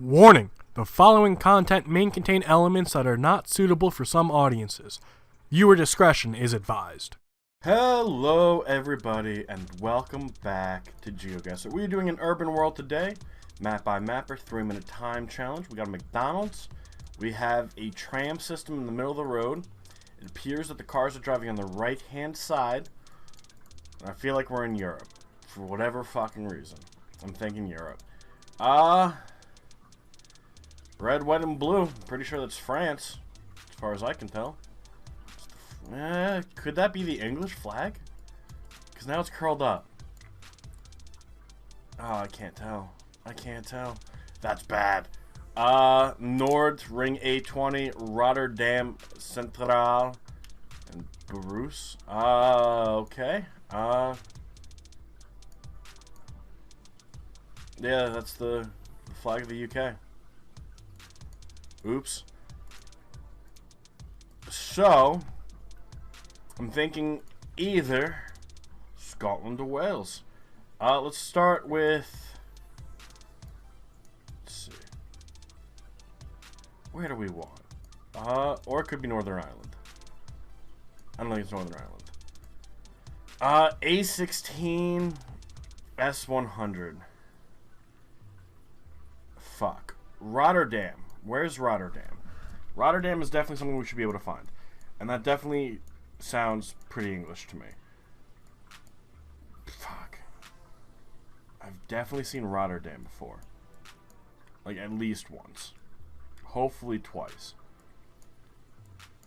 Warning! The following content may contain elements that are not suitable for some audiences. Viewer discretion is advised. Hello everybody and welcome back to Geoguessr. We're doing an urban world today. Map by mapper, 3-minute time challenge. We got a McDonald's. We have a tram system in the middle of the road. It appears that the cars are driving on the right hand side. And I feel like we're in Europe. For whatever fucking reason. I'm thinking Europe. Red, white, and blue. I'm pretty sure that's France, as far as I can tell. Could that be the English flag? Because now it's curled up. Oh, I can't tell. I can't tell. That's bad. Nord, Ring A20, Rotterdam Centraal, and Bruce. Okay. Yeah, that's the flag of the UK. Oops. So, I'm thinking either Scotland or Wales. Let's start with... Let's see. Where do we want? Or it could be Northern Ireland. I don't think it's Northern Ireland. A16 S100. Fuck. Rotterdam. Where's Rotterdam? Rotterdam is definitely something we should be able to find. And that definitely sounds pretty English to me. Fuck. I've definitely seen Rotterdam before. Like, at least once. Hopefully twice.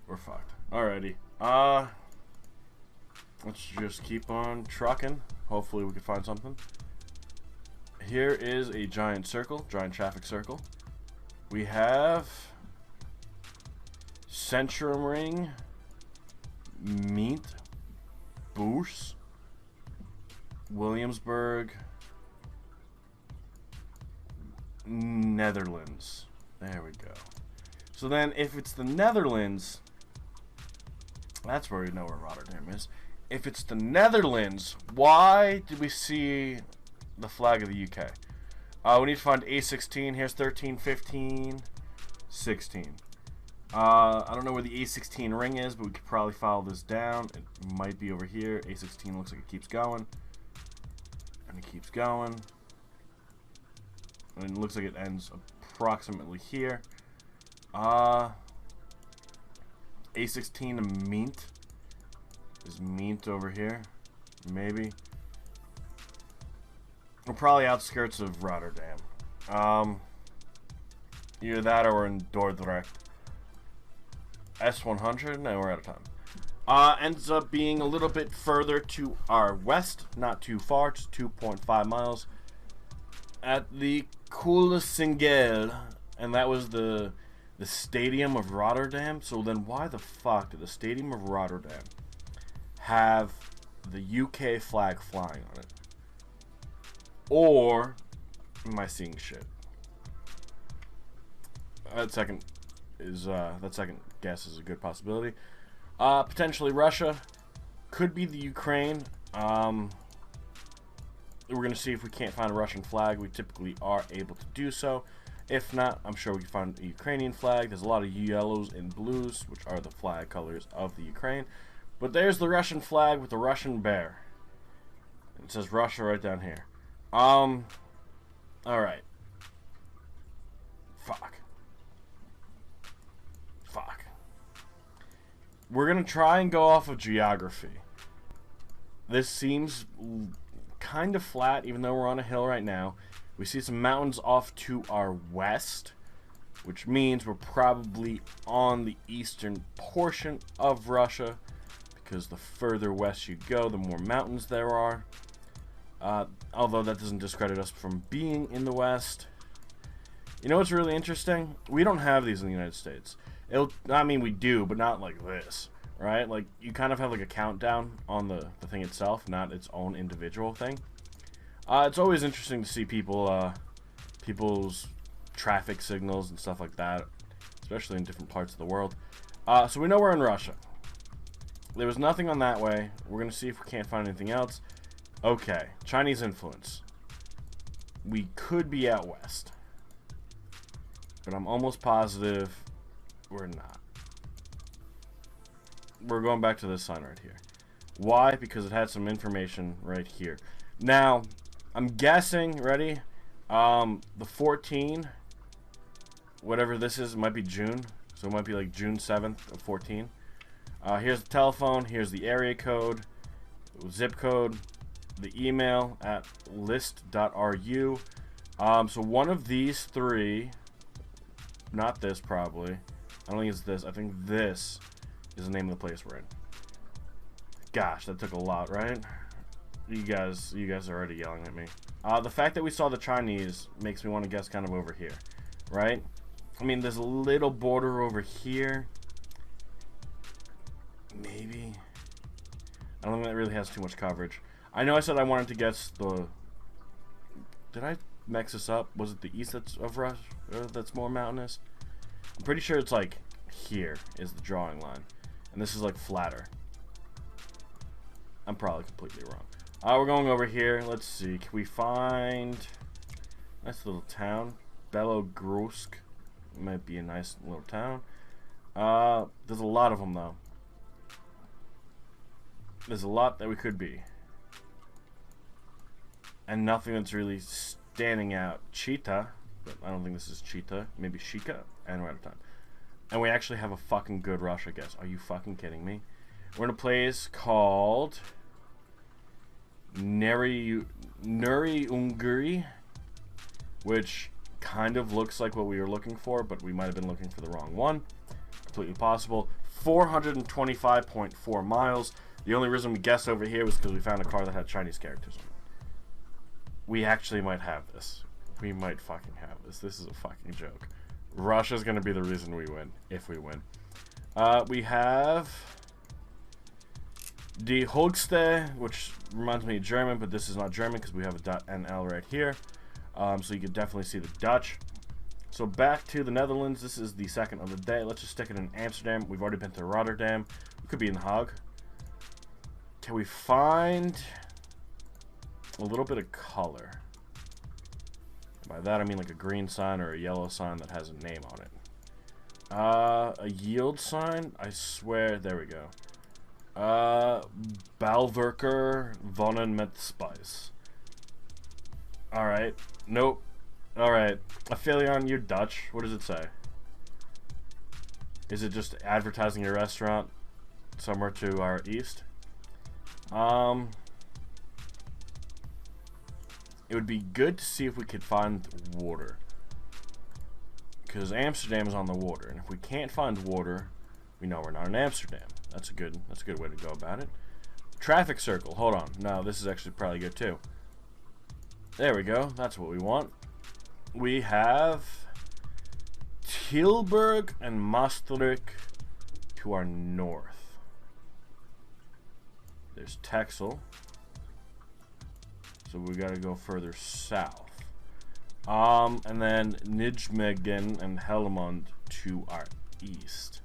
We're fucked. Alrighty. Let's just keep on trucking. Hopefully we can find something. Here is a giant circle. Giant traffic circle. We have Centrum Ring, Meet, Boos, Williamsburg, Netherlands. There we go. So then, if it's the Netherlands, that's where we know where Rotterdam is. If it's the Netherlands, why did we see the flag of the UK? We need to find A16. Here's 13, 15, 16. I don't know where the A16 ring is, but we could probably follow this down. It might be over here. A16 looks like it keeps going. And it keeps going. And it looks like it ends approximately here. A16 to Meent. Is Meent over here? Maybe. We're probably outskirts of Rotterdam. Either that or we're in Dordrecht. S100? No, we're out of time. Ends up being a little bit further to our west. Not too far, just 2.5 miles. At the Senegal. And that was the Stadium of Rotterdam. So then why the fuck did the Stadium of Rotterdam have the UK flag flying on it? Or am I seeing shit? That second guess is a good possibility. Potentially Russia. Could be the Ukraine. We're gonna see if we can't find a Russian flag. We typically are able to do so. If not, I'm sure we can find a Ukrainian flag. There's a lot of yellows and blues, which are the flag colors of the Ukraine. But there's the Russian flag with the Russian bear. It says Russia right down here. Alright. Fuck. We're gonna try and go off of geography. This seems kind of flat, even though we're on a hill right now. We see some mountains off to our west, which means we're probably on the eastern portion of Russia, because the further west you go, the more mountains there are. Although that doesn't discredit us from being in the West. You know what's really interesting? We don't have these in the United States. I mean, we do, but not like this, right? Like, you kind of have like a countdown on the thing itself, not its own individual thing. It's always interesting to see people's traffic signals and stuff like that, especially in different parts of the world. So we know we're in Russia. There was nothing on that way. We're going to see if we can't find anything else. Okay, Chinese influence. We could be out west. But I'm almost positive we're not. We're going back to this sign right here. Why? Because it had some information right here. Now, I'm guessing, ready? The 14, whatever this is, it might be June. So it might be like June 7th of 14. Here's the telephone. Here's the area code, zip code, the email at list.ru. So one of these three, not this probably. I don't think it's this. I think this is the name of the place we're in. Gosh, that took a lot, right? You guys are already yelling at me. The fact that we saw the Chinese makes me want to guess kind of over here, right? I mean, there's a little border over here. Maybe. I don't think that really has too much coverage. I know I said I wanted to guess the... Did I mix this up? Was it the east that's of Russia that's more mountainous? I'm pretty sure it's like here is the drawing line. And this is like flatter. I'm probably completely wrong. We're going over here. Let's see. Can we find... Nice little town. Belogorsk. Might be a nice little town. There's a lot of them, though. There's a lot that we could be. And nothing that's really standing out. Cheetah. But I don't think this is Cheetah. Maybe Shika. And we're out of time. And we actually have a fucking good Russia guess. Are you fucking kidding me? We're in a place called... Nuri Unguri, which kind of looks like what we were looking for, but we might have been looking for the wrong one. Completely possible. 425.4 miles. The only reason we guessed over here was because we found a car that had Chinese characters on it. We actually might have this. We might fucking have this. This is a fucking joke. Russia's going to be the reason we win, if we win. We have... Die Höchste, which reminds me of German, but this is not German because we have a .nl right here. So you can definitely see the Dutch. So back to the Netherlands. This is the second of the day. Let's just stick it in Amsterdam. We've already been to Rotterdam. We could be in The Hague. Can we find a little bit of color? By that I mean like a green sign or a yellow sign that has a name on it. A yield sign? I swear. There we go. Balwerker Wonnen met Spice. Alright. Nope. Alright. Aphelion, you're Dutch. What does it say? Is it just advertising your restaurant somewhere to our east? It would be good to see if we could find water. Because Amsterdam is on the water. And if we can't find water, we know we're not in Amsterdam. That's a good way to go about it. Traffic circle. Hold on. No, this is actually probably good too. There we go. That's what we want. We have Tilburg and Maastricht to our north. There's Texel. So we got to go further south. And then Nijmegen and Helmond to our east.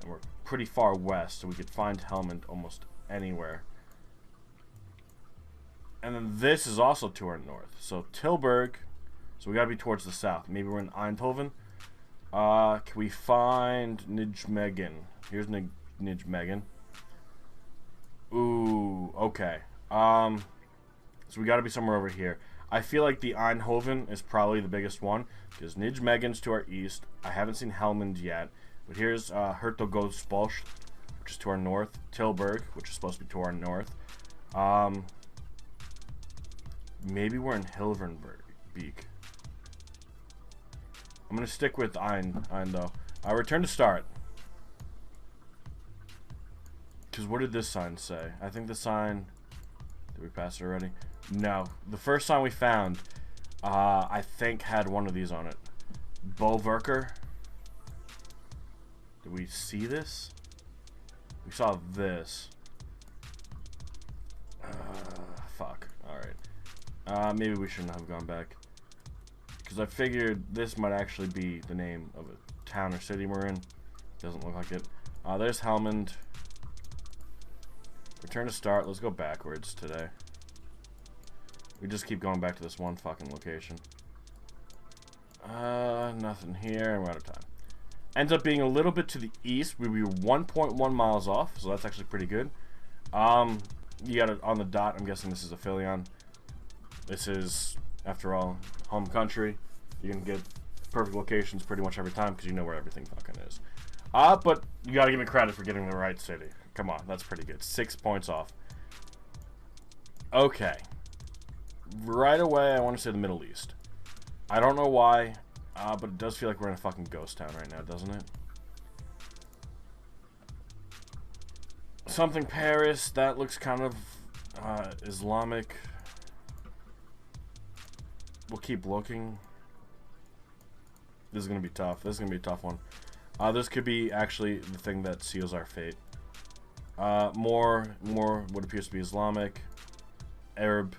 And we're pretty far west, so we could find Helmond almost anywhere. And then this is also to our north. So Tilburg, so we gotta be towards the south. Maybe we're in Eindhoven. Can we find Nijmegen? Here's Nijmegen. Ooh, okay. So we gotta be somewhere over here. I feel like the Eindhoven is probably the biggest one, because Nijmegen's to our east. I haven't seen Helmond yet. But here's Hertogospolsch, which is to our north. Tilburg, which is supposed to be to our north. Maybe we're in Hilverenbeek. I'm going to stick with Ein though. Return to start. Because what did this sign say? I think the sign... Did we pass it already? No. The first sign we found, I think had one of these on it. Bolverker. Did we see this? We saw this. Fuck. Alright. Maybe we shouldn't have gone back. Because I figured this might actually be the name of a town or city we're in. Doesn't look like it. There's Helmond. Return to start. Let's go backwards today. We just keep going back to this one fucking location. Nothing here, and we're out of time. Ends up being a little bit to the east. We were 1.1 miles off, so that's actually pretty good. You got it on the dot. I'm guessing this is a Philion. This is, after all, home country. You can get perfect locations pretty much every time because you know where everything fucking is. But you gotta give me credit for getting the right city. Come on, that's pretty good. 6 points off. Okay. Right away, I want to say the Middle East. I don't know why, but it does feel like we're in a fucking ghost town right now, doesn't it? Something Paris, that looks kind of Islamic. We'll keep looking. This is going to be tough. This is going to be a tough one. This could be actually the thing that seals our fate. More what appears to be Islamic. Arab,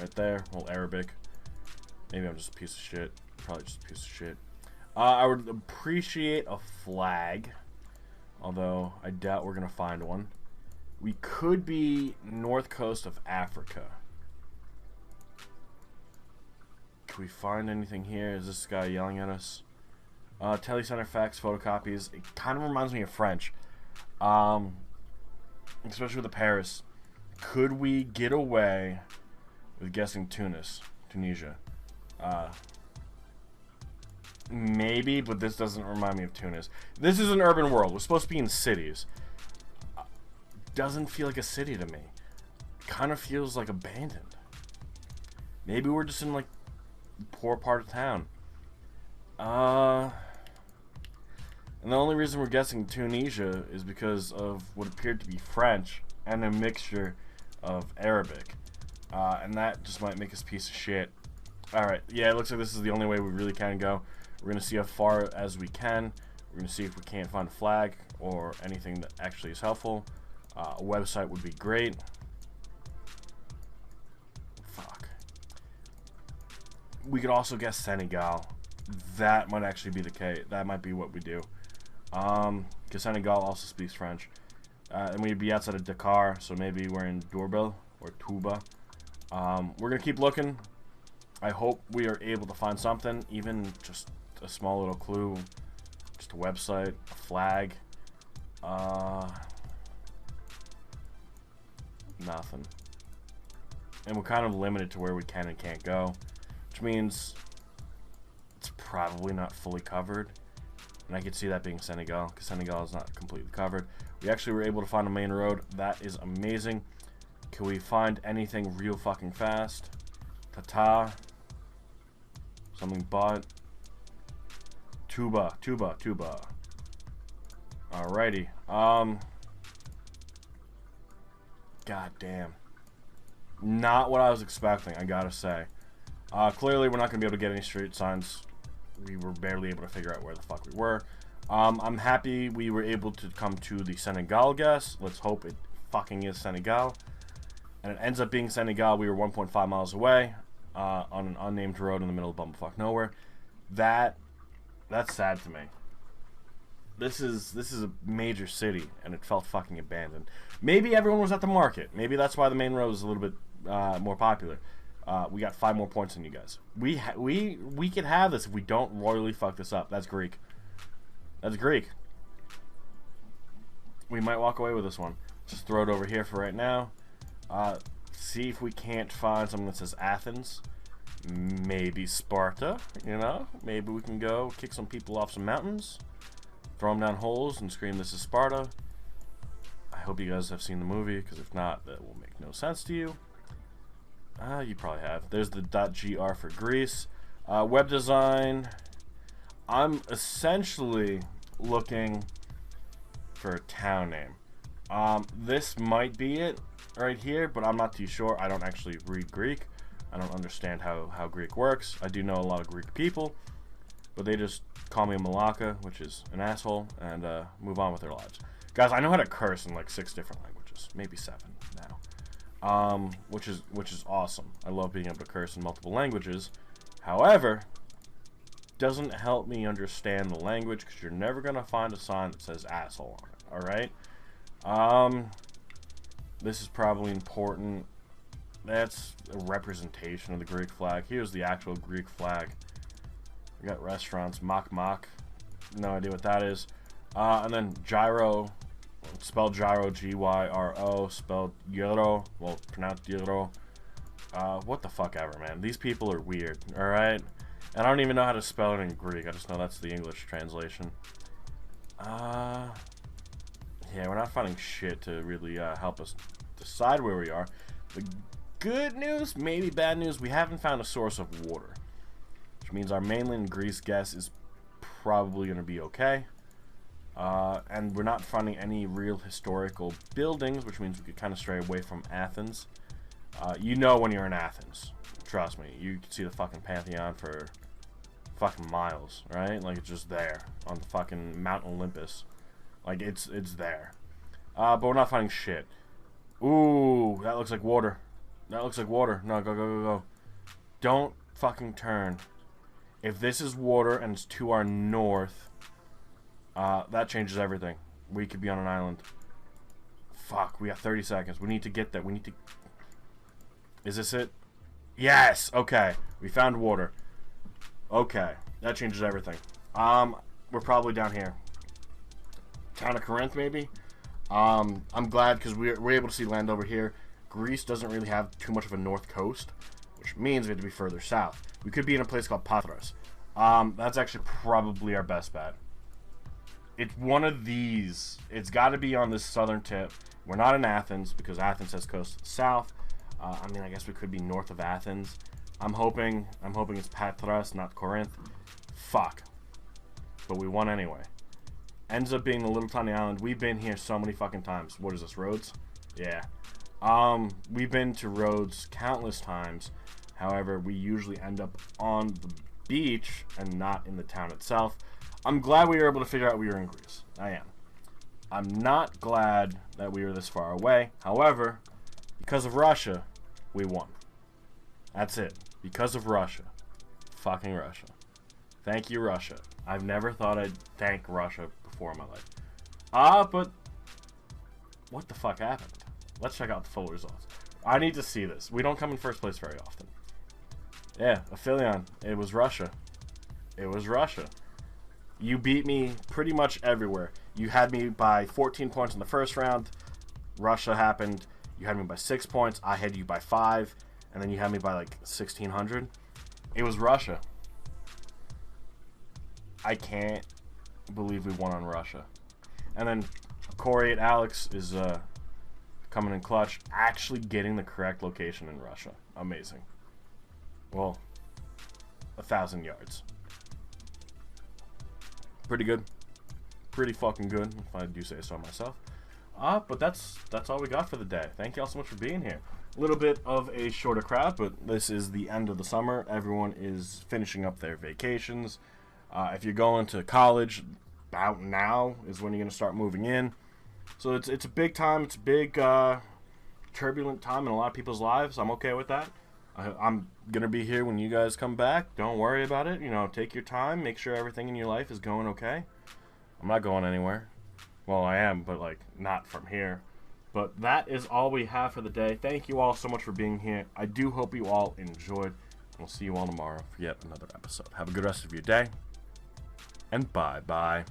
right there. Well, Arabic. Maybe I'm just a piece of shit. Probably just a piece of shit. I would appreciate a flag. Although, I doubt we're going to find one. We could be north coast of Africa. Can we find anything here? Is this guy yelling at us? Telecenter fax photocopies. It kind of reminds me of French. Especially with the Paris. Could we get away with guessing Tunisia? Maybe, but this doesn't remind me of Tunis. This is an urban world. We're supposed to be in cities. Doesn't feel like a city to me. Kind of feels like abandoned. Maybe we're just in like poor part of town. And the only reason we're guessing Tunisia is because of what appeared to be French and a mixture of Arabic. And that just might make us a piece of shit. Alright, yeah, it looks like this is the only way we really can go. We're going to see how far as we can. We're going to see if we can't find a flag or anything that actually is helpful. A website would be great. Fuck. We could also guess Senegal. That might actually be the case. That might be what we do. Because Senegal also speaks French. And we'd be outside of Dakar, so maybe we're in Doorbell or Touba. We're going to keep looking. I hope we are able to find something, even just a small little clue. Just a website, a flag. Nothing. And we're kind of limited to where we can and can't go, which means it's probably not fully covered. And I could see that being Senegal, because Senegal is not completely covered. We actually were able to find a main road. That is amazing. Can we find anything real fucking fast? Tata. Something but. Tuba. Alrighty. God damn. Not what I was expecting, I gotta say. Clearly, we're not gonna be able to get any street signs. We were barely able to figure out where the fuck we were. I'm happy we were able to come to the Senegal guess. Let's hope it fucking is Senegal. And it ends up being Senegal. We were 1.5 miles away on an unnamed road in the middle of bumblefuck nowhere. That's sad to me. This is a major city, and it felt fucking abandoned. Maybe everyone was at the market. Maybe that's why the main road was a little bit more popular. We got 5 more points than you guys. We could have this if we don't royally fuck this up. That's Greek. That's Greek. We might walk away with this one. Just throw it over here for right now. See if we can't find something that says Athens. Maybe Sparta, you know? Maybe we can go kick some people off some mountains. Throw them down holes and scream, "This is Sparta." I hope you guys have seen the movie, because if not, that will make no sense to you. You probably have. There's the .gr for Greece. Web design. I'm essentially looking for a town name. This might be it right here, but I'm not too sure. I don't actually read Greek. I don't understand how Greek works. I do know a lot of Greek people, but they just call me a Malacca, which is an asshole, and move on with their lives. Guys, I know how to curse in like 6 different languages, maybe 7 now, which is awesome. I love being able to curse in multiple languages. However, doesn't help me understand the language, because you're never gonna find a sign that says asshole on it. All right. This is probably important. That's a representation of the Greek flag. Here's the actual Greek flag. We got restaurants. Mok Mok. No idea what that is. And then gyro. Spelled gyro. G-Y-R-O. Spelled euro. Well, pronounced euro. What the fuck ever, man. These people are weird, alright? And I don't even know how to spell it in Greek. I just know that's the English translation. Yeah, we're not finding shit to really help us decide where we are. The good news, maybe bad news, we haven't found a source of water. Which means our mainland Greece guess is probably going to be okay. And we're not finding any real historical buildings, which means we could kind of stray away from Athens. You know when you're in Athens. Trust me. You can see the fucking Pantheon for fucking miles, right? Like, it's just there on the fucking Mount Olympus. Like, it's there. But we're not finding shit. Ooh, that looks like water. That looks like water. No, go, go, go, go. Don't fucking turn. If this is water and it's to our north, that changes everything. We could be on an island. Fuck, we got 30 seconds. We need to get there. We need to... Is this it? Yes! Okay. We found water. Okay. That changes everything. We're probably down here. Town of Corinth, maybe? I'm glad because we're able to see land over here. Greece doesn't really have too much of a north coast, which means we have to be further south. We could be in a place called Patras. That's actually probably our best bet. It's one of these. It's got to be on this southern tip. We're not in Athens because Athens has coast to the south. I mean, I guess we could be north of Athens. I'm hoping it's Patras, not Corinth. Fuck. But we won anyway. Ends up being a little tiny island. We've been here so many fucking times. What is this, Rhodes? Yeah. We've been to Rhodes countless times. However, we usually end up on the beach and not in the town itself. I'm glad we were able to figure out we were in Greece. I am. I'm not glad that we were this far away. However, because of Russia, we won. That's it. Because of Russia. Fucking Russia. Thank you, Russia. I've never thought I'd thank Russia before in my life. But what the fuck happened? Let's check out the full results. I need to see this. We don't come in first place very often. Yeah, Aphelion. It was Russia. It was Russia. You beat me pretty much everywhere. You had me by 14 points in the first round. Russia happened. You had me by 6 points. I had you by 5. And then you had me by like 1,600. It was Russia. I can't believe we won on Russia. And then Corey and Alex is coming in clutch, actually getting the correct location in Russia. Amazing. Well, 1,000 yards. Pretty good. Pretty fucking good, if I do say so myself. But that's all we got for the day. Thank you all so much for being here. A little bit of a shorter crowd, but this is the end of the summer. Everyone is finishing up their vacations. If you're going to college, about now is when you're going to start moving in. So it's a big time. It's a big turbulent time in a lot of people's lives. I'm okay with that. I'm going to be here when you guys come back. Don't worry about it. You know, take your time. Make sure everything in your life is going okay. I'm not going anywhere. Well, I am, but, like, not from here. But that is all we have for the day. Thank you all so much for being here. I do hope you all enjoyed. We'll see you all tomorrow for yet another episode. Have a good rest of your day. And bye-bye.